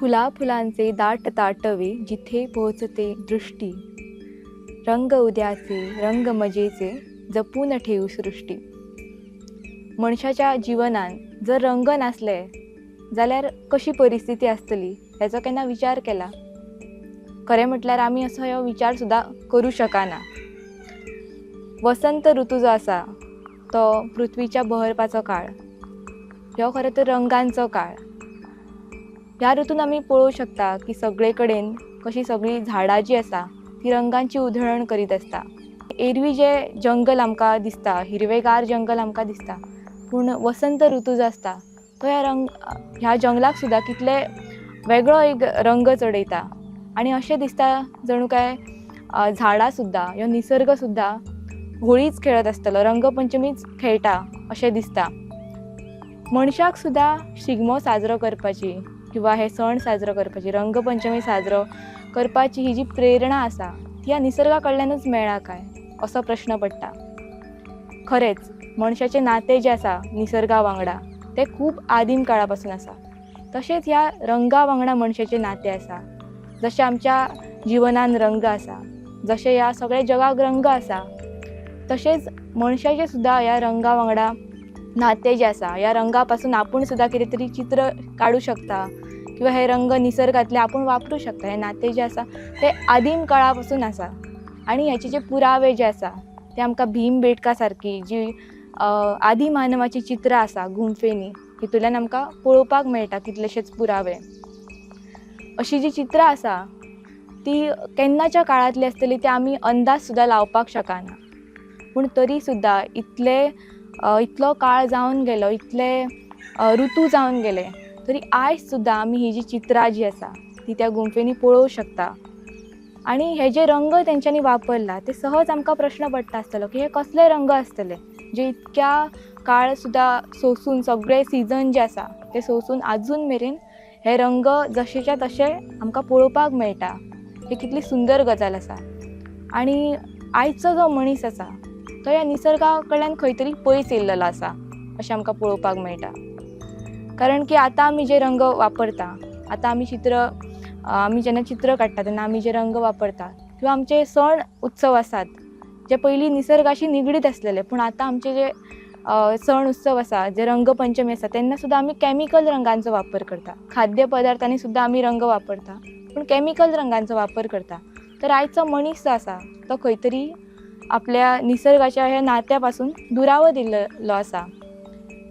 फुला फुलांचे दाट ताटवे जिथे पोहोचते दृष्टी, रंग उद्याचे रंग मजेचे जपून ठेवू सृष्टी. मनशाच्या जिवनान जर रंग नासले जाल्यार कशी परिस्थिती आसतली हेचो केन्ना विचार केला? खरें म्हटल्यार आमी असो ह्यो विचार सुद्दां करूं शकना. वसंत ऋतू जो आसा तो पृथ्वीच्या बहरपाचो काळ, ह्यो खरें तर रंगांचो काळ. ह्या ऋतून आमी पळोवंक शकता की सगळे कडेन कशी सगळीं झाडां जी आसा ती रंगांची उधळण करीत आसता. एरवी जे जंगल आमकां दिसता, हिरवेगार जंगल आमकां दिसता, पूण वसंत ऋतू जो आसता तो ह्या जंगलाक सुद्दां कितले वेगळो एक रंग चडयता. आनी अशें दिसता जणू काय झाडां सुद्दां ह्यो निसर्ग सुद्दां होळीच खेळत आसतलो, रंगपंचमीच खेळटा अशें दिसता. मनशाक सुद्दां शिगमो साजरो करपाची किंवा हे सण साजरो करपाची, रंगपंचमी साजरो करपाची ही जी प्रेरणा आसा ती ह्या निसर्गा कडल्यानूच मेळ्ळा काय असो प्रश्न पडटा. खरेंच मनशाचें नातें जें आसा निसर्गा वांगडा तें खूब आदीम काळा पासून आसा. तशेंच ह्या रंगा वांगडा मनशाचें नातें आसा. जशें आमच्या जिवनान रंग आसा, जशें ह्या सगळ्या जगाक रंग आसा, तशेंच मनशाचें सुद्दां ह्या रंगा वांगडा नातें जें आसा. ह्या रंगा पासून आपूण सुद्दां कितें तरी चित्र काडूं शकता किंवा हे रंग निसर्गांतले आपूण वापरूं शकता. हें नातें जें आसा तें आदीम काळा पासून आसा. आनी हेचे जे पुरावे जे आसा ते आमकां भीमबेटका सारकी जी आदी मानवाची चित्रां आसा गुंफेनी, हितूंतल्यान आमकां पळोवपाक मेळटा कितलेशेच पुरावे. अशीं जी चित्रां आसा ती केन्नाच्या काळांतली आसतली ते आमी अंदाज सुद्दां लावपाक शकना. पूण तरी सुद्दां इतलो काळ जावन गेलो, इतले ऋतू जावन गेले, तरी आयज सुद्दां आमी ही जी चित्रां जी आसा ती त्या गुंफेनी पळोवंक शकता. आनी हे जे रंग तेंच्यांनी वापरला ते सहज आमकां प्रश्न पडटा आसतलो की हे कसले रंग आसतले जे इतक्या काळ सुद्दां सोंसून, सगळे सिजन जे आसा ते सोंसून आजून मेरेन हे रंग जशेच्या तशे आमकां पळोवपाक मेळटा. ही कितली सुंदर गजाल आसा. आनी आयचो जो मनीस आसा तो ह्या निसर्गा कडल्यान खंय तरी पयस येयल्लो आसा अशें आमकां पळोवपाक मेळटा. कारण की आतां आमी जे रंग वापरता, आतां आमी जेन्ना चित्र काडटा तेन्ना आमी जे रंग वापरता किंवा आमचे सण उत्सव आसात जे पयलीं निसर्गाशी निगडीत आसलेले, पूण आतां आमचे जे सण उत्सव आसा, जे रंगपंचमी आसा तेन्ना सुद्दां आमी कॅमिकल रंगांचो वापर करता. खाद्य पदार्थांनी सुद्दां आमी रंग वापरता, पूण कॅमिकल रंगांचो वापर करता. तर आयचो मनीस जो आसा तो खंय तरी आपल्या निसर्गाच्या ह्या नात्या पासून दुरावो दिल्लो आसा.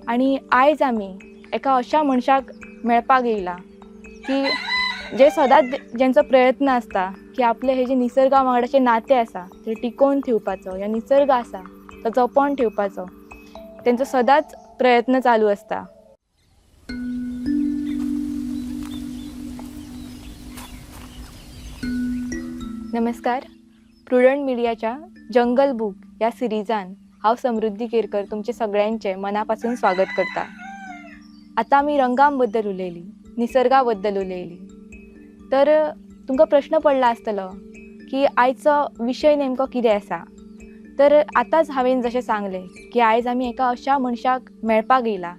आनी आयज आमी एका अशा मनशाक मेळपाक येयला की जे सदांच जेंचो प्रयत्न आसता की आपले हे जे निसर्गा वांगडाचें नातें आसा तें टिकोवन ठेवपाचो, ह्या निसर्ग आसा तो जपोवन ठेवपाचो, तेंचो सदांच प्रयत्न चालू आसता. नमस्कार. प्रुडंट मिडियाच्या जंगल बुक ह्या सिरिजान हांव समृद्धी केरकर तुमचे सगळ्यांचे मना पासून स्वागत करता. आतां आमी रंगां बद्दल उलयली, निसर्गा बद्दल उलयली, तर तुमकां प्रश्न पडला आसतलो की आयचो विशय नेमको कितें आसा. तर आतांच हांवें जशें सांगलें की आयज आमी एका अशा मनशाक मेळपाक येयला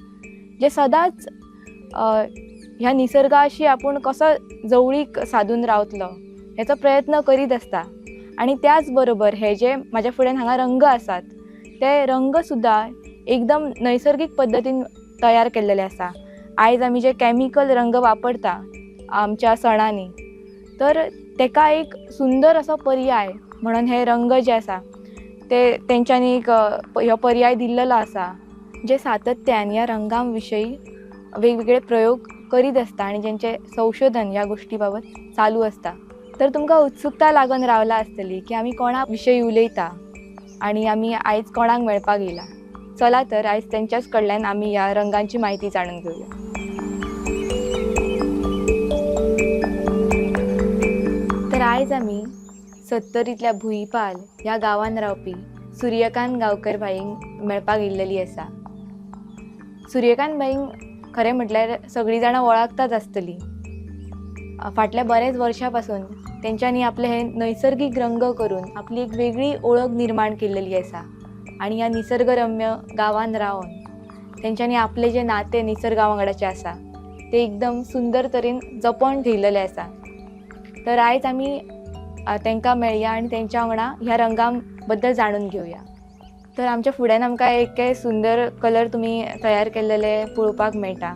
जे सदांच ह्या निसर्गाशी आपूण कसो जवळीक सादून रावतलो हेचो प्रयत्न करीत आसता. आनी त्याच बरोबर हे जे म्हाज्या फुड्यान हांगा रंग आसात ते रंग सुद्दां एकदम नैसर्गीक पद्दतीन तयार केल्लेले आसा. आयज आमी जे कॅमिकल रंग वापरता आमच्या सणांनी, तर तेका एक सुंदर असो पर्याय म्हणून हे रंग जे आसा तेंच्यांनी एक ह्यो पर्याय दिल्लो आसा जे सातत्यान ह्या रंगां विशयी वेगवेगळे प्रयोग करीत आसता आनी जेंचे संशोधन ह्या गोश्टी बाबत चालू आसता. तर तुमकां उत्सुकता लागून रावला आसतली की आमी कोणा विशयी उलयता आनी आमी आयज कोणाक मेळपाक येयला. चला तर आयज तेंच्याच कडल्यान आमी ह्या रंगांची म्हायती जाणून घेवया. तर आयज आमी सत्तरींतल्या भुईपाल ह्या गांवांत रावपी सूर्यकांत गांवकर बाईंक मेळपाक येयल्लेली आसा. सूर्यकांत बाईंक खरें म्हटल्यार सगळीं जाणां वळखताच आसतलीं. फाटल्या बरेच वर्षां पासून तेंच्यांनी आपले हे नैसर्गीक रंग करून आपली एक वेगळी ओळख निर्माण केल्लेली आसा. आनी ह्या निसर्गरम्य गांवांत रावन तेंच्यांनी आपले जे नातें निसर्गा वांगडाचें आसा ते एकदम सुंदर तरेन जपोन ठेयलेले आसा. तर आयज आमी तांकां मेळया आनी तेंच्या वांगडा ह्या रंगां बद्दल जाणून घेवया. तर आमच्या फुड्यान आमकां एक सुंदर कलर तुमी तयार केल्लेले पळोवपाक मेळटा.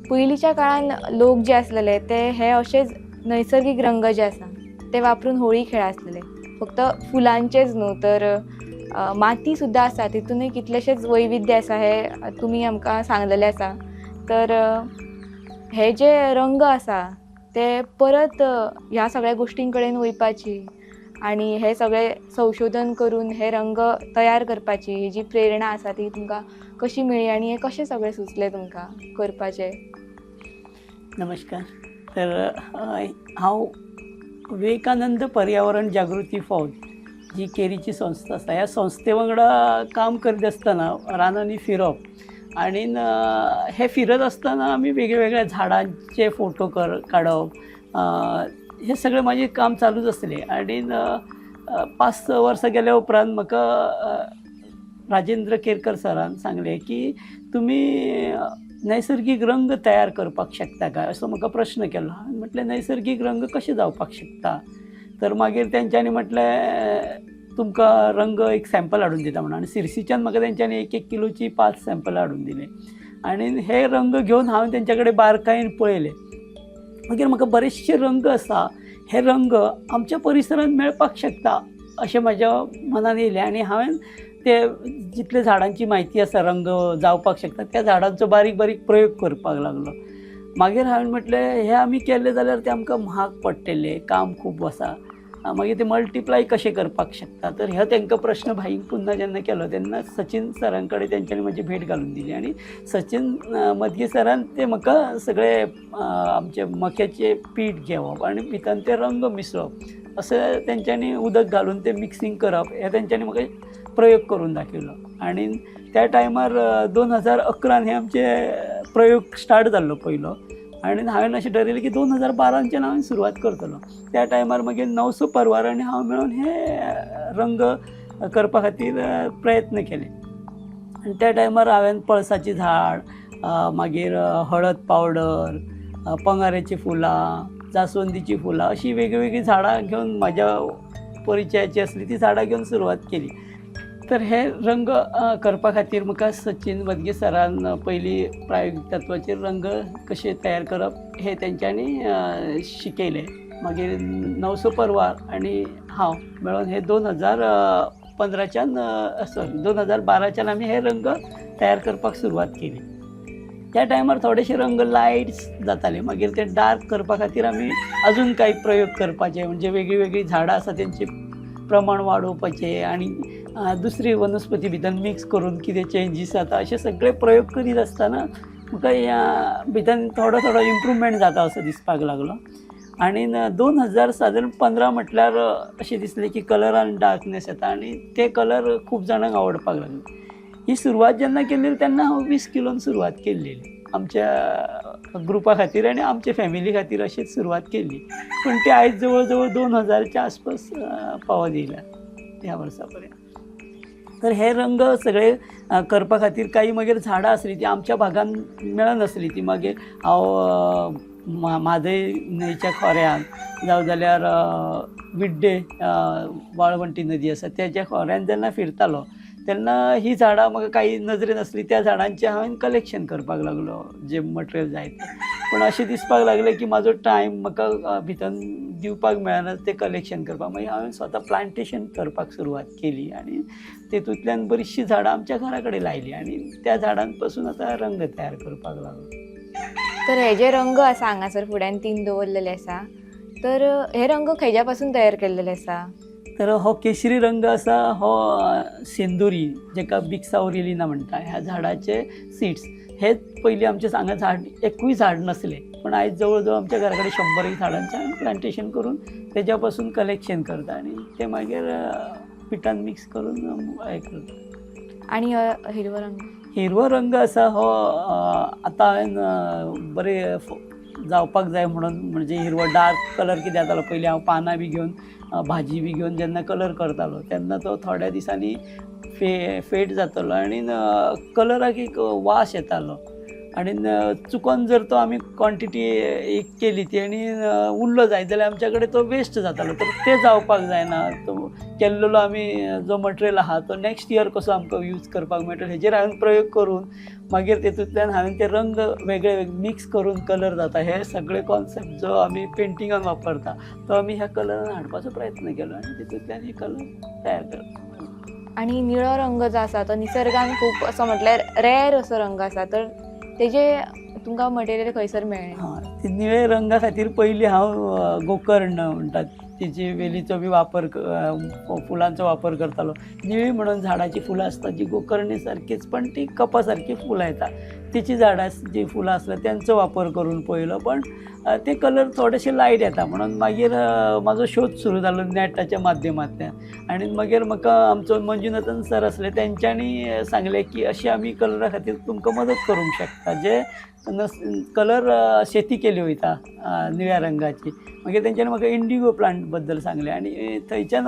पयलींच्या काळान लोक जे आसलेले ते हे अशेच नैसर्गीक रंग जे आसा ते वापरून होळी खेळासलेले. फक्त फुलांचेच न्हू तर माती सुद्दां आसा, तितूनय कितलेशेच वैविध्य आसा हे तुमी आमकां सांगलेले आसा. तर हे जे रंग आसा ते परत ह्या सगळ्या गोश्टीं कडेन वयपाची आनी हे सगळे संशोधन करून हे रंग तयार करपाची ही जी प्रेरणा आसा ती तुमकां कशी मेळ्ळी आनी हे कशें सगळें सुचलें तुमकां करपाचें? नमस्कार. तर हांव विवेकानंद पर्यावरण जागृती फौज जी केरीची संस्था आसा ह्या संस्थे वांगडा काम करीत आसतना रानांनी फिरप आनी हे फिरत आसतना आमी वेगळ्या झाडांचे फोटो काडप हे सगळें म्हाजें काम चालूच आसलें. आनी 5-6 वर्सां गेल्या उपरांत म्हाका राजेंद्र केरकर सरान सांगलें की तुमी नैसर्गीक रंग तयार करपाक शकता काय असो म्हाका प्रश्न केलो. हांवें म्हटलें नैसर्गीक रंग कशें जावपाक शकता? तर मागीर तेंच्यांनी म्हटलें तुमकां रंग एक सॅम्पल हाडून दिता म्हणून. आनी सिरसीच्यान म्हाका तेंच्यांनी 1-1 किलोची 5 सॅम्पलां हाडून दिले आनी हे रंग घेवन हांवें तेंच्या कडेन बारकायेन पळयले. मागीर म्हाका बरेचशे रंग आसा हे रंग आमच्या परिसरांत मेळपाक शकता अशें म्हाज्या मनान येयलें आनी हांवें ते जितले झाडांची म्हायती आसा रंग जावपाक शकता त्या झाडांचो बारीक बारीक प्रयोग करपाक लागलो. मागीर हांवें म्हटलें हे आमी केलें जाल्यार ते आमकां म्हाग पडटलें, काम खूब आसा. मागीर ते मल्टिप्लाय कशें करपाक शकता? तर हे तांकां प्रश्न भाईक पुन्हा जेन्ना केलो तेन्ना सचिन सरां कडेन तेंच्यांनी म्हजी भेट घालून दिली आनी सचिन मदगे सरान ते म्हाका सगळे आमचे मक्याचें पीठ घेवप आनी भितर ते रंग मिसळप अशें तेंच्यांनी उदक घालून ते मिक्सिंग करप हे तेंच्यांनी म्हाका प्रयोग करून दाखयलो. आनी त्या टायमार 2011 हे आमचे प्रयोग स्टार्ट जाल्लो पयलो आनी हांवें अशें ठरयलें की 2012च्यान हांवें सुरवात करतलो. त्या टायमार मागीर 900 परवार आनी हांव मेळून हे रंग करपा खातीर प्रयत्न केले. आनी त्या टायमार हांवें पळसाचें झाड, मागीर हळद पावडर, पंगाऱ्याची फुलां, जासवंदीची फुलां अशीं वेगळीं झाडां घेवन म्हाज्या परिचयाची आसली ती झाडां घेवन सुरवात केली. तर हे रंग करपा खातीर म्हाका सचिन मदगे सरान पयलीं प्रायोगीक तत्वाचेर रंग कशे तयार करप हे तेंच्यांनी शिकयलें. मागीर 900 परवार आनी हांव मेळून हे 2012च्यान आमी हे रंग तयार करपाक सुरवात केली. त्या टायमार थोडेशे रंग लायट्स जाताले. मागीर ते डार्क करपा खातीर आमी अजून काही प्रयोग करपाचे म्हणजे वेगळीं झाडां आसा तेंचे प्रमाण वाडोवपाचें आनी दुसरी वनस्पती भितर मिक्स करून कितें चेंजीस जाता अशे सगळे प्रयोग करीत आसतना म्हाका ह्या भितर थोडो इम्प्रूवमेंट जाता असो दिसपाक लागलो. आनी 2015 म्हटल्यार अशें दिसलें की कलरान डार्कनेस येता आनी ते कलर खूब जाणांक आवडपाक लागले. ही सुरवात जेन्ना केल्ली तेन्ना हांव 20 किलोन सुरवात केल्लेली आमच्या ग्रुपा खातीर आनी आमचे फॅमिली खातीर अशीच सुरवात केल्ली. पूण ती आयज जवळ जवळ 2000च्या आसपास पावत येयल्या ह्या वर्सा पर्यंत. तर हे रंग सगळे करपा खातीर काही मागीर झाडां आसलीं ती आमच्या भागान मेळनासलीं. ती मागीर हांव म्हादय न्हंयच्या खोऱ्यान जावं जाल्यार विड्डे वाळवंटी नदी आसा तेच्या खोऱ्यान जेन्ना फिरतालो तेन्ना ही झाडां म्हाका काही नजरेन आसलीं त्या झाडांचें हांवें कलेक्शन करपाक लागलो जे मटेरियल जाय तें. पूण अशें दिसपाक लागलें की म्हाजो टायम म्हाका भितर दिवपाक मेळना तें कलेक्शन करपाक. मागीर हांवें स्वता प्लांटेशन करपाक सुरवात केली आनी तेतूंतल्यान बरीचशीं झाडां आमच्या घरा कडेन लायलीं आनी त्या झाडां पासून आतां रंग तयार करपाक लागलो. तर हे जे रंग आसा हांगासर फुड्यान 3 दवरलेले आसा तर हे रंग खंयच्या पासून तयार केल्लेले आसा? तर हो केशरी रंग आसा हो सेंदुरी जेका बिक्सावरिलिना म्हणटा ह्या झाडाचे सीड्स. हे पयलीं आमचे हांगा झाड एकूय झाड नसलें पूण आयज जवळ जवळ आमच्या घरा कडेन 100 झाडांचें प्लांटेशन करून तेच्या पासून कलेक्शन करता आनी ते मागीर पिठान मिक्स करून हें करता. आनी हिरवो रंग? हिरवो रंग आसा हो आतां हांवें बरें जावपाक जाय म्हणून म्हणजे हिरवो डार्क कलर कितें जातालो पयलीं हांव पानां बी घेवन भाजी बी घेवन जेन्ना कलर करतालो तेन्ना तो थोड्या दिसांनी फेड जातालो आनी कलराक एक वास येतालो आणि चुकोन जर तो आमी क्वॉन्टिटी एक केली ती आनी उरलो जायत जाल्यार आमच्या कडेन तो वेस्ट जातालो, तर ते जावपाक जायना. तो केल्लेलो आमी जो मटेरियल आहा तो नेक्स्ट इयर कसो आमकां यूज करपाक मेळटलो हेजेर हांवें प्रयोग करून मागीर तेतूंतल्यान हांवें ते रंग वेगळे वेगळे मिक्स करून कलर जाता हे सगळे कॉन्सेप्ट जो आमी पेंटिंगान वापरता तो आमी ह्या कलरान हाडपाचो प्रयत्न केलो आनी तितूंतल्यान हे कलर तयार करता. आणि निळो रंग जो आसा तो निसर्गान खूब असो म्हटल्यार रेअर असो रंग आसा, तर तेजे तुमकां मटेरियल खंयसर मेळ्ळें? हां, ते निळे रंगा खातीर पयलीं हांव गोकर्ण म्हणटात तेजी वेलीचो बी वापर फुलांचो वापर करतालो. निळी म्हणून झाडाची फुलां आसतात जी गोकर्णी सारकीच पण ती कपा सारकी फुलां येता तेची झाडां जी फुलां आसतात त्यांचो वापर करून पळयलो, पण ते कलर थोडेशे लायट येता म्हणून मागीर म्हाजो शोध सुरू जालो नॅटाच्या माध्यमांतल्यान. आनी मागीर म्हाका आमचो मंजुनाथन सर आसले तेंच्यांनी सांगलें की अशी आमी कलरा खातीर तुमकां मदत करूंक शकता जे कलर शेती केली वयता निळ्या रंगाची. मागीर तेंच्यांनी म्हाका इंडिगो प्लांट बद्दल सांगलें आनी थंयच्यान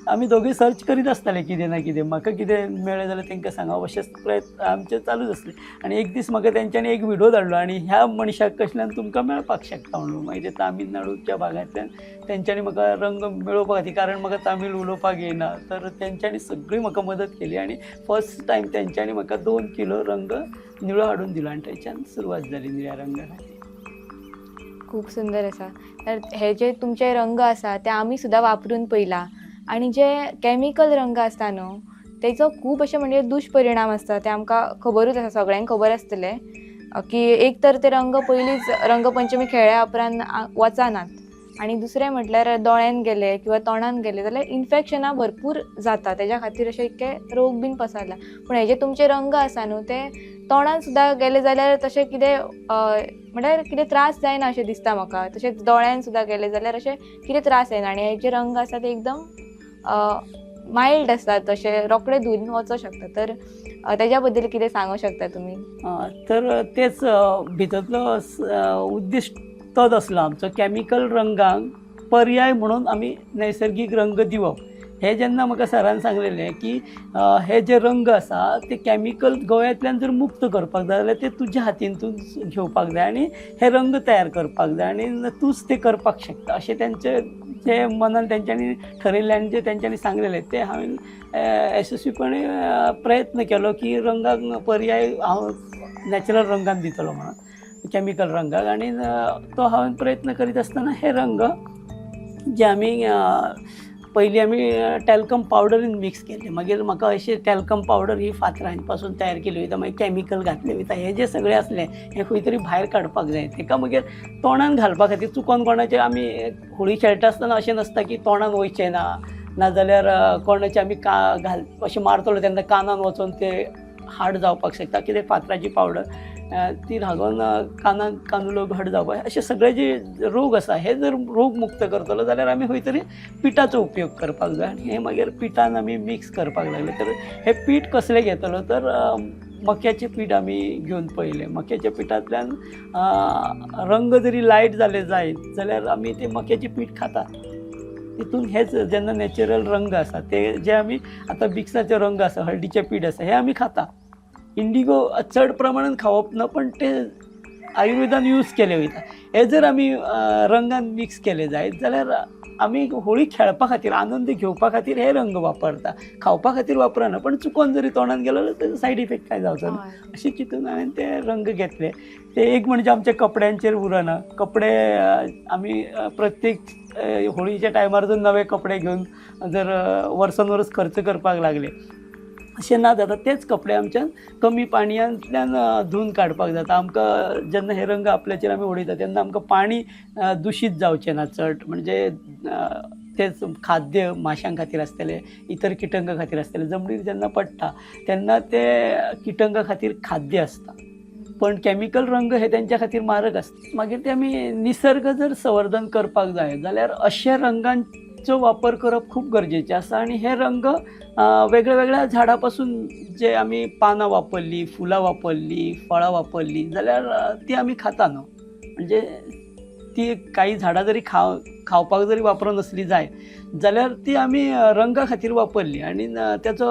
आमी दोगूय सर्च करीत आसताले कितें ना कितें म्हाका कितें मेळ्ळें जाल्यार तेंकां सांगप अशेंच प्रयत्न आमचे चालूच आसले. आनी एक दीस म्हाका तेंच्यांनी एक व्हिडिओ धाडलो आनी ह्या मनशाक कडल्यान तुमकां मेळपाक शकता म्हणून. मागीर ते तामिळनाडूच्या भागांतल्यान तेंच्यांनी म्हाका रंग मेळोवपा खातीर, कारण म्हाका तामीळ उलोवपाक येयना, तर तेंच्यांनी सगळी म्हाका मदत केली आनी फर्स्ट टायम तेंच्यांनी म्हाका 2 किलो रंग निळो हाडून दिलो आनी थंयच्यान सुरवात जाली निळ्या रंगा खातीर. खूप सुंदर आसा. तर हे जे तुमचे रंग आसा ते आमी सुद्दां वापरून पळयला, आणि जे केमिकल रंग आसता न्हू तेचो खूब अशे म्हणजे दुश्परिणाम आसता ते आमकां खबरूच आसा, सगळ्यांक खबर आसतलें की एक तर ते रंग पयलींच रंगपंचमी खेळ्ळ्या उपरांत वचनात, आणि दुसरें म्हटल्यार दोळ्यान गेले किंवा तोंडान गेले जाल्यार इन्फेक्शनां भरपूर जाता, तेज्या खातीर अशे इतके रोग बीन पसरला. पूण हे जे तुमचे रंग आसा न्हू ते तोंडान सुद्दां गेले जाल्यार तशें कितें म्हटल्यार कितें त्रास जायना अशें दिसता म्हाका. तशेंच दोळ्यान सुद्दां गेले जाल्यार अशें कितें त्रास जायना, आनी हे जे रंग आसा ते एकदम मायल्ड आसतात, तशें रोखडे धुवन वचूं शकता. तर तेज्या बद्दल कितें सांगूं शकता तुमी? तर तेच भितरलो उद्दिश्ट तोच आसलो आमचो, कॅमिकल रंगांक पर्याय म्हणून आमी नैसर्गीक रंग दिवप. हे जेन्ना म्हाका सरान सांगलेलें की हे जे रंग आसा ते कॅमिकल गोंयांतल्यान जर मुक्त करपाक जाय जाल्यार ते तुज्या हातीन तूं घेवपाक जाय आनी हे रंग तयार करपाक जाय आनी तूंच ते करपाक शकता अशें तेंचे जे मनान तेंच्यांनी ठरयल्लें आनी जे तेंच्यांनी सांगलेलें ते हांवें यशस्वीपणे प्रयत्न केलो की रंगाक पर्याय हांव नॅचरल रंगान दितलो म्हणून कॅमिकल रंगाक. आनी तो हांवें प्रयत्न करीत आसतना हे रंग जे आमी पयलीं आमी टॅल्कम पावडरीन मिक्स केले, मागीर म्हाका अशी टॅल्कम पावडर ही फातरांचे पासून तयार केली वयता, मागीर कॅमिकल घातले वयता, हे जे सगळें असलें हें खंय तरी भायर काडपाक जाय. ताका मागीर तोंडान घालपा खातीर चुकोन कोणाचें आमी होळी खेळटा आसतना अशें नासता की तोंडान वयचें ना, नाजाल्यार कोणाचें आमी अशें मारतलो तेन्ना कानान वचोन ते हाड जावपाक शकता, कितें फातराची पावडर ती लागून कानाक कानुलो घट जावपाक, अशे सगळे जे रोग आसा हे जर रोग मुक्त करतलो जाल्यार आमी खंय तरी पिठाचो उपयोग करपाक जाय. आनी हे मागीर पिठान आमी मिक्स करपाक लागले. तर हे पीठ कसलें घेतलो तर मक्याचें पीठ आमी घेवन पळयलें. मक्याच्या पिठांतल्यान रंग जरी लायट जाले जायत जाल्यार आमी ते मक्याचें पीठ खाता. तितून हेच जेन्ना नॅचरल रंग आसा ते जे आमी आतां बिक्साचे रंग आसा, हळदीचें पीठ आसा हे आमी खाता. इंडिगो चड प्रमाणान खावप ना, पण ते आयुर्वेदान यूज केले वयता. हे जर आमी रंगान मिक्स केले जायत जाल्यार आमी होळी खेळपा खातीर आनंद घेवपा खातीर हे रंग वापरता, खावपा खातीर वापरना. पण चुकोन जरी तोंडान गेलो जाल्यार तेजो सायड इफेक्ट काय जावचो ना अशें चिंतून हांवें ते रंग घेतले. ते एक म्हणजे आमच्या कपड्यांचेर उरना, कपडे आमी प्रत्येक होळीच्या टायमार जर नवे कपडे घेवन जर वर्सान वर्स खर्च करपाक लागले अशें ना जाता. तेच कपडे आमच्यान कमी पाणयांतल्यान धुवन काडपाक जाता. आमकां जेन्ना हे रंग आपल्याचेर आमी उडयता तेन्ना आमकां पाणी दुशीत जावचें ना चड, म्हणजे तेच खाद्य माश्यां खातीर आसतलें, इतर किटंगा खातीर आसतलें. जमनीर जेन्ना पडटा तेन्ना ते किटंगा खातीर खाद्य आसता, पण कॅमिकल रंग हे तेंच्या खातीर मारक आसता. मागीर ते आमी निसर्ग जर संवर्धन करपाक जाय जाल्यार अशा रंगांचो वापर करप खूब गरजेचें आसा. आनी हे रंग वेगळ्या वेगळ्या झाडां पासून जे आमी पानां वापरलीं, फुलां वापरलीं, फळां वापरलीं जाल्यार ती आमी खाता न्हू. म्हणजे ती काही झाडां जरी खावपाक जरी वापरन असली जाय जाल्यार ती आमी रंगा खातीर वापरली आनी त्याचो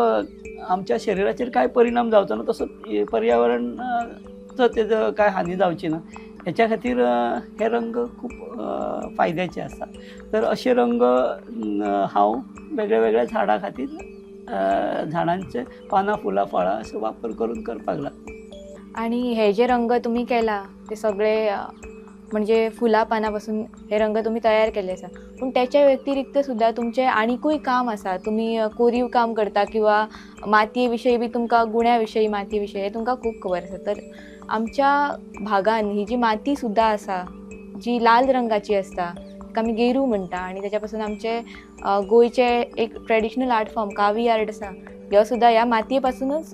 आमच्या शरिराचेर काय परिणाम जावचो ना, तसो पर्यावरण तेजो काय हानी जावची ना ह्याच्या खातीर हे रंग खूप फायद्याचे आसा. तर अशे रंग हांव वेगळ्या वेगळ्या झाडां खातीर झाडांचे पानां फुलां फळां असो वापर करून करपाक लागलो. आणि हे जे रंग तुम्ही केला ते सगळे म्हणजे फुला पानापासून हे रंग तुम्ही तयार केले आसा, पण त्याच्या व्यतिरिक्त सुद्धा तुमचे आनीकूय काम आसा. तुम्ही कोरीव काम करता किंवा मातये विशयी बी तुमकां गुण्या विशयी मातये विशयी हे तुमकां खूब खबर आसा. तर आमच्या भागान ही जी माती सुद्धा आसा जी लाल रंगाची असता ताका आमी गेरू म्हणटा आणि त्याच्यापासून आमचे गोंयचे एक ट्रेडिशनल आर्ट फॉर्म कावी आर्ट आसा ह्यो सुद्धा ह्या मातयेपासूनच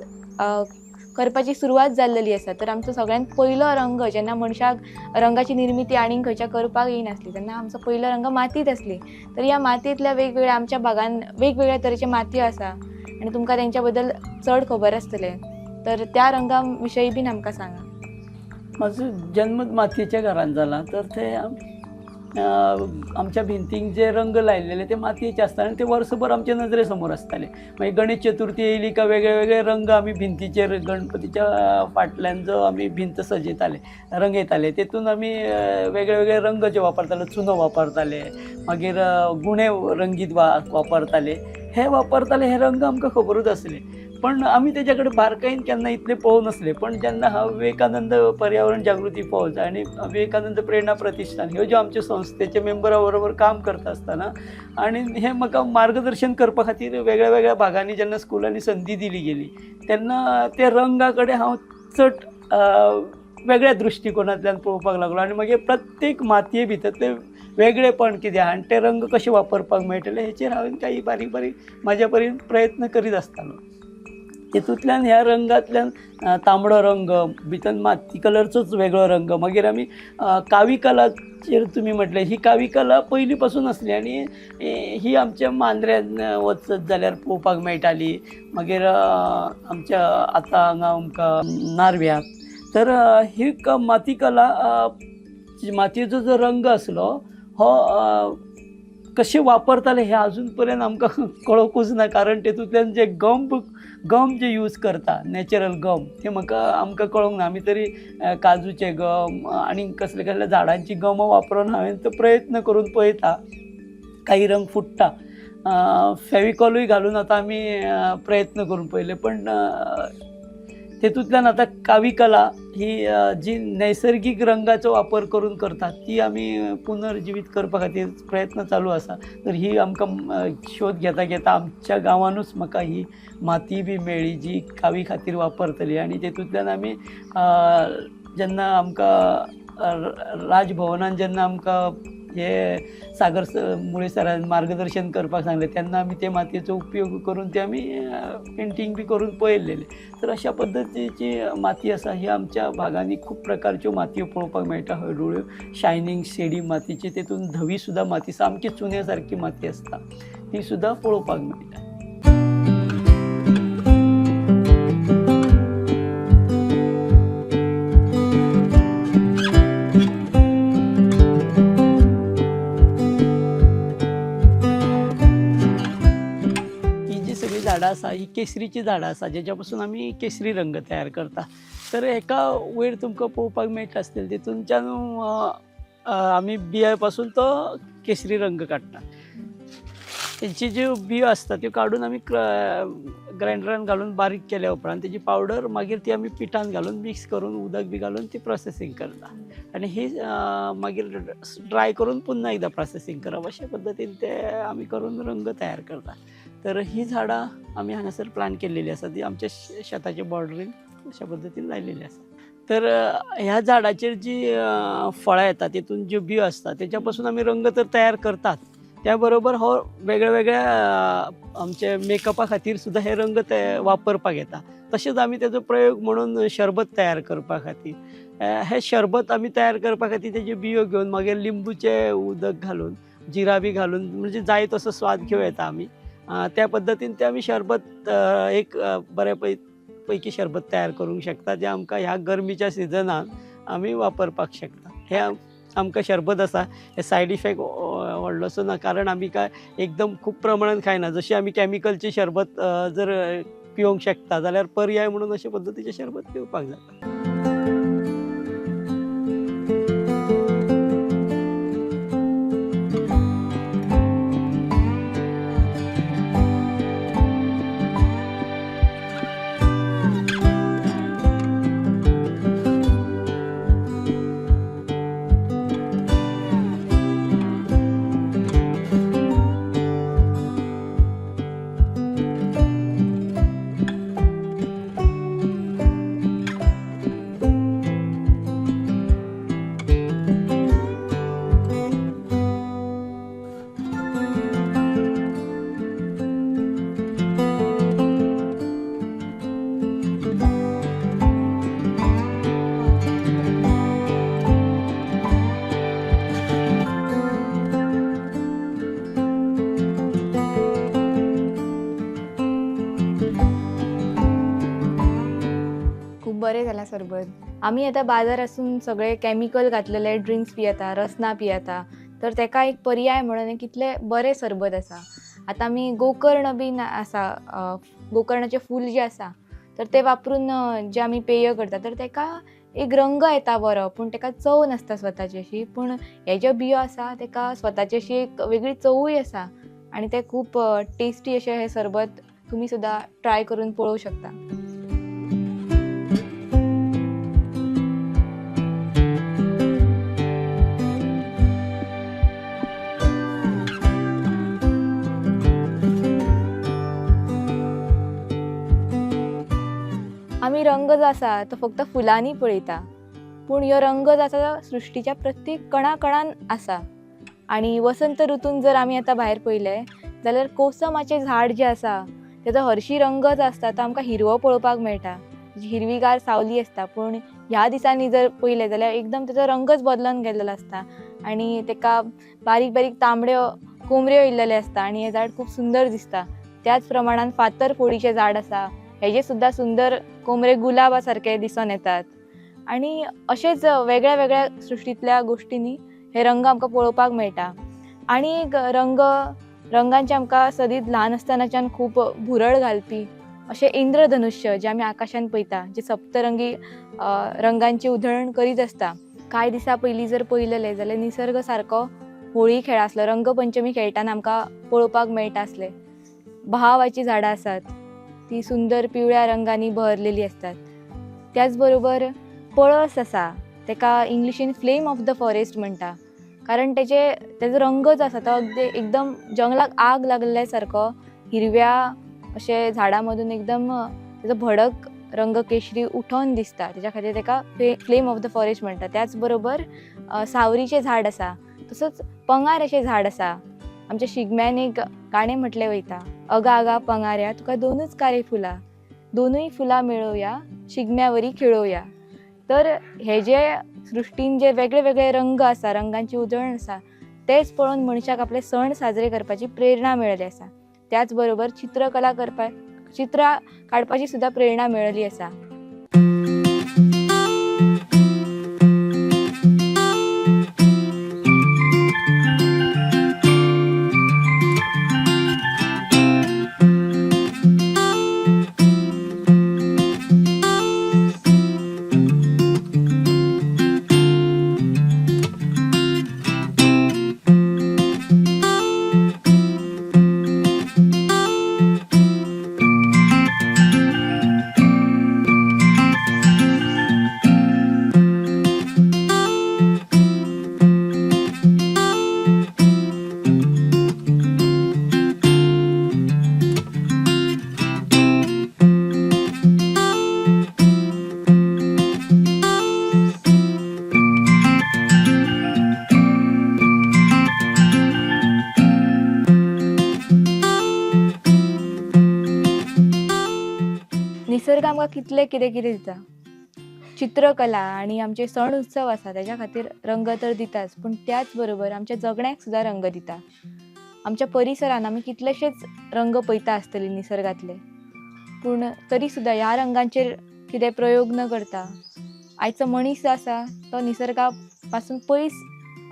करपाची सुरवात जाल्लेली आसा. तर आमचो सगळ्यात पयलो रंग जेन्ना मनशाक रंगाची निर्मिती आनीक खंयच्या करपाक येयनासली तेन्ना आमचो पयलो रंग मातीत आसली. तर ह्या मातयेंतल्या वेगवेगळ्या आमच्या भागान वेगवेगळ्या तरेचे मातयो आसा आनी तुमकां तेंच्या बद्दल चड खबर आसतलें. तर त्या रंगा विशयी बीन आमकां सांगा. म्हाजो जन्म मातयेच्या घरान जाला. तर ते आमच्या भिंतींक जे रंग लायलेले ते मातयेचे आसता आनी ते वर्सभर आमच्या नजरे समोर आसताले. मागीर गणेश चतुर्थी येयली काय वेगळे वेगळे रंग आमी भिंतीचेर गणपतीच्या फाटल्यान जो आमी भिंत सजयताले रंगयताले तेतून आमी वेगळे वेगळे रंग जे वापरताले चुनो वापरताले मागीर गुणे रंगीत वापरताले हे रंग आमकां खबरूच आसले. पण आमी तेच्या कडेन बारकायेन केन्ना इतले पळोवं नासले. पण जेन्ना हांव विवेकानंद पर्यावरण जागृती फौज आनी विवेकानंद प्रेरणा प्रतिश्ठान ह्यो ज्यो आमच्या संस्थेचे मेंबरा बरोबर काम करता आसतना आनी हे म्हाका मार्गदर्शन करपा खातीर वेगळ्या वेगळ्या भागांनी जेन्ना स्कुलांनी संदी दिली गेली तेन्ना ते रंगा कडेन हांव चड वेगळ्या दृश्टिकोनांतल्यान पळोवपाक लागलो आनी मागीर प्रत्येक मातये भितरले वेगळेपण कितें आहा आनी ते रंग कशे वापरपाक मेळटले हेचेर हांवें काही बारीक बारीक म्हाज्या परीन प्रयत्न करीत आसतालो. तेतूंतल्यान ह्या रंगांतल्यान तांबडो रंग भितर माती कलरचोच वेगळो रंग मागीर आमी कावी कलाचेर तुमी म्हटलें ही कावी कला पयलीं पासून आसली आनी ही आमच्या मांद्र्यान वचत जाल्यार पळोवपाक मेळटाली. मागीर आमच्या आतां हांगा आमकां नारव्याक. तर ही माती कला मातयेचो जो रंग आसलो हो कशे वापरताले हे अजून पर्यंत आमकां कळोकूच ना. कारण तेतूंतल्यान जे गम जे यूज करता नॅचरल गम ते आमकां कळोंक ना. आमी तरी काजूचे गम आनी कसले कसले झाडांची गमां वापरून हांवें तो प्रयत्न करून पळयता. काही रंग फुट्टा फेविकॉलूय घालून आतां आमी प्रयत्न करून पळयले. पण तेतूंतल्यान आतां कावी कला ही जी नैसर्गीक रंगाचो वापर करून करतात ती आमी पुनर्जिवीत करपा खातीर प्रयत्न चालू आसा. तर ही आमकां शोध घेता घेता आमच्या गांवानूच म्हाका ही माती बी मेळ्ळी जी कावी खातीर वापरतली आनी तेतूंतल्यान आमी जेन्ना आमकां राजभवनान जेन्ना आमकां हे सागर मुळे सरान मार्गदर्शन करपाक सांगलें तेन्ना आमी ते मातयेचो उपयोग करून ते आमी पेंटींग बी करून पळयलेले. तर अशा पद्दतीची माती आसा ही आमच्या भागांनी खूब प्रकारच्यो मातयो पळोवपाक मेळटा. हळडुळ्यो शायनींग शेडी मातयेची तेतून धवी सुद्दां माती सामकी चुन्या सारकी माती आसता ती सुद्दां पळोवपाक मेळटा. झाडां आसा ही केसरीची झाडां आसा जेच्या पासून आमी केसरी रंग तयार करता. तर एका वयर तुमकां पळोवपाक मेळटा आसतलें तेतूंच्यान आमी बियां पासून तो केसरी रंग काडटा. तेंची ज्यो बियो आसता त्यो काडून आमी ग्रायंडरान घालून बारीक केल्या उपरांत तेजी पावडर मागीर ती आमी पिठान घालून मिक्स करून उदक बी घालून ती प्रोसेसींग करता आनी ही मागीर ड्राय करून पुन्हा एकदां प्रोसेसींग करप अशे पद्दतीन ते आमी करून रंग तयार करता. तर ही झाडां आमी हांगासर प्लांट केल्लेली आसा ती आमच्या शेताच्या बॉर्डरीन अशा पद्दतीन लायलेली आसा. तर ह्या झाडाचेर जी फळां येता तेतून ज्यो बियो आसता तेच्या पासून आमी रंग तर तयार करतात त्या बरोबर हो वेगळ्या वेगळ्या आमचे मेकअपा खातीर सुद्दां हे रंग वापरपाक येता. तशेंच आमी तेजो प्रयोग म्हणून शरबत तयार करपा खातीर हे शरबत आमी तयार करपा खातीर तेज्यो बियो घेवन मागीर लिंबूचें उदक घालून जिरा बी घालून म्हणजे जाय तसो स्वाद घेवं येता आमी त्या पद्दतीन ते आमी शरबत एक बऱ्या पैकी शरबत तयार करूंक शकता जे आमकां ह्या गरमीच्या सिजनान आमी वापरपाक शकता. हे आमकां शरबत आसा हे सायड इफेक्ट व्हडलोसो ना कारण आमी काय एकदम खूब प्रमाणान खायना. जशें आमी कॅमिकलचे शरबत जर पिवंक शकता जाल्यार पर्याय म्हणून अशे पद्दतीचें शरबत पिवपाक जाता. सरबत आम्ही आता बाजारासून सगळे केमिकल घातलेले ड्रिंक्स पियेता, रसना पियेता, तर तेका एक पर्याय म्हणून एक कितले बरे सरबत आसा. आता आमी गोकर्ण बीन आसा, गोकर्णाचे फूल जे आसा तर ते वापरून जे आमी पेय करता तर तेका एक रंग येता बरो, पूण तेका चव नासता स्वताची अशी. पूण हे जे बियो आसा तेका स्वताची अशी एक वेगळी चवूय आसा आणि ते खूप टेस्टी अशें हे सरबत तुम्ही सुद्धा ट्राय करून पळोवंक शकता. आम्ही रंग जो आसा तो फक्त फुलांनी पळयता, पूण ह्यो रंग जो आसा तो सृश्टीच्या प्रत्येक कणाकणान आसा. आणि वसंत ऋतून जर आमी आतां भायर पळयले जाल्यार कोसमाचें झाड जें आसा तेजो हरशीं रंग जो आसता तो आमकां हिरवो पळोवपाक मेळटा, जी हिरवीगार सावली आसता. पूण ह्या दिसांनी जर पळयलें जाल्यार एकदम तेजो रंगच बदलून गेल्लो आसता आनी तेका बारीक बारीक तांबड्यो कोमऱ्यो येयल्लेले आसता आनी हें झाड खूब सुंदर दिसता. त्याच प्रमाणान फातर फोडीचें झाड आसा, हेजे सुद्दां सुंदर कोमरे गुलाबा सारके दिसून येतात. आणि अशेच वेगळ्या वेगळ्या सृश्टींतल्या गोश्टींनी हे रंग आमकां पळोवपाक मेळटा. आणि एक रंगांचे आमकां सदींच ल्हान आसतनाच्यान खूब भुरळ घालपी अशें इंद्रधनुश्य जे आमी आकाशांत पळयता, जे सप्तरंगी रंगांची उधळण करीत आसता. कांय दिसा पयलीं जर पळयलेलें जाल्यार निसर्ग सारको होळी खेळ आसलो, रंगपंचमी खेळटाना आमकां पळोवपाक मेळटा आसलें. बहावाची झाडां आसात, ती सुंदर पिवळ्या रंगांनी बहरलेली असतात. त्याच बरोबर पळस आसा, तेका इंग्लिशीन फ्लेम ऑफ द फॉरेस्ट म्हणटा, कारण तेजो रंग जो आसा तो अगदी एकदम जंगलाक आग लागलेल्या सारको हिरव्या अशे झाडां मधून एकदम तेजो भडक रंग केशरी उठोन दिसता, तेज्या खातीर तेका फ्लेम ऑफ द फॉरेस्ट म्हणटा. त्याच बरोबर सावरीचें झाड आसा, तसोच पंगाराचें झाड आसा. आमच्या शिगम्यान एक गाणें म्हटलें वयता, अगा अगा पंगाऱ्या तुका दोनूच कारे फुलां, दोनूय फुलां मेळोवया शिगम्यावरी खेळोवया. तर हे जे सृश्टीन जे वेगळे वेगळे रंग आसा, रंगांची उधळण आसा, तेच पळोवन मनशाक आपले सण साजरे करपाची प्रेरणा मेळ्ळी आसा. त्याच बरोबर चित्रां काडपाची सुद्दां प्रेरणा मेळ्ळी आसा. निसर्ग आमकां कितले कितें कितें दिता. चित्रकला आणि आमचे सण उत्सव आसा तेज्या खातीर रंग तर दिताच, पूण त्याच बरोबर आमच्या जगण्याक सुद्दां रंग दिता. आमच्या परिसरान आमी कितलेशेच रंग पळयता आसतले निसर्गातले, पूण तरी सुद्दां ह्या रंगांचेर कितें प्रयोग न करता आयचो मनीस जो आसा तो निसर्गा पासून पयस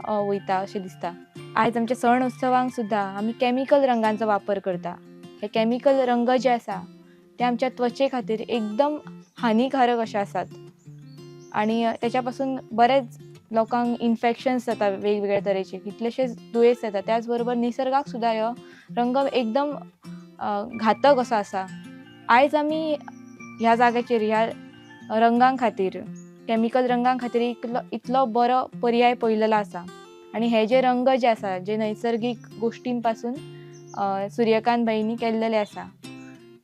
वयता अशें दिसता. आयज आमच्या सण उत्सवांक सुद्दां आमी केमिकल रंगांचो वापर करता. हे केमिकल रंग जे आसा ते आमच्या त्वचे खातीर एकदम हानिकारक अशे आसात आणि त्याच्या पासून बरेच लोकांक इन्फेक्शन्स जाता, वेगवेगळ्या तरेचे कितलेशेच दुयेंस जाता. त्याच बरोबर निसर्गाक सुद्दां ह्यो रंग एकदम घातक असो आसा. आयज आमी ह्या जाग्याचेर ह्या रंगां खातीर, केमिकल रंगां खातीर इतलो बरो पर्याय पळयलेलो आसा आणि हे जे रंग जे आसा जे नैसर्गिक गोश्टीं पासून सूर्यकांत बाईंनी केल्लेले आसा,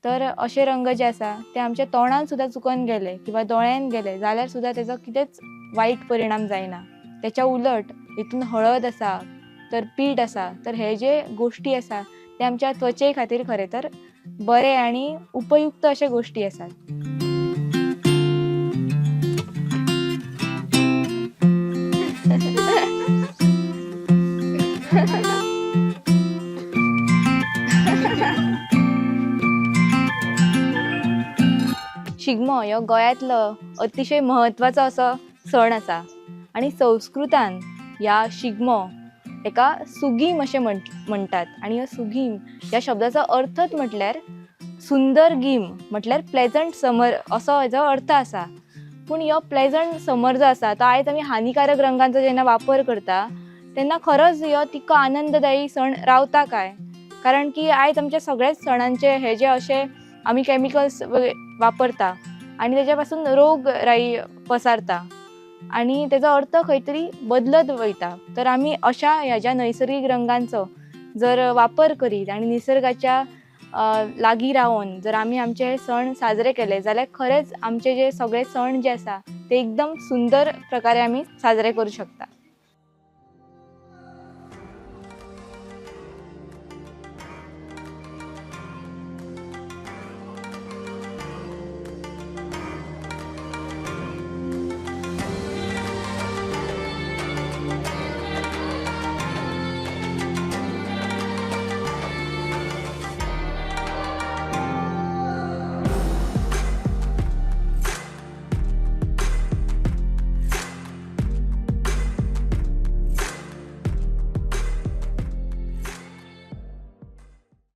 तर अशे रंग जे आसा ते आमच्या तोंडान सुद्दां चुकून गेले किंवा दोळ्यान गेले जाल्यार सुद्दां तेजो कितेंच वायट परिणाम जायना. त्याच्या उलट हितून हळद आसा, तर पीठ आसा, तर हे जे गोश्टी आसा ते आमच्या त्वचे खातीर खरें तर बरे आनी उपयुक्त अशे गोश्टी आसात. शिगमो ह्यो गोंयांतलो अतिशय महत्त्वाचो असो सण आसा आनी संस्कृतान ह्या शिगमो एका सुगीम अशें म्हणटात आनी हो सुगीम ह्या शब्दाचो अर्थच म्हटल्यार सुंदर गीम म्हटल्यार प्लेजंट समर असो हेजो अर्थ आसा. पूण हो प्लेजंट समर जो आसा तो आयज आमी हानिकारक रंगांचो जेन्ना वापर करता तेन्ना खरोच हो तितको आनंददायी सण रावता काय? कारण की आयज आमच्या सगळ्याच सणांचे हे जे अशे आमी कॅमिकल्स वापरता आनी तेज्या पासून रोगराई पसारता आनी तेजो अर्थ खंय तरी बदलत वयता. तर आमी अशा ह्या ज्या नैसर्गिक रंगांचो जर वापर करीत आनी निसर्गाच्या लागीं रावन जर आमी आमचे सण साजरे केले जाल्यार खरेंच आमचे जे सगळे सण जे आसा ते एकदम सुंदर प्रकारे आमी साजरे करूं शकता.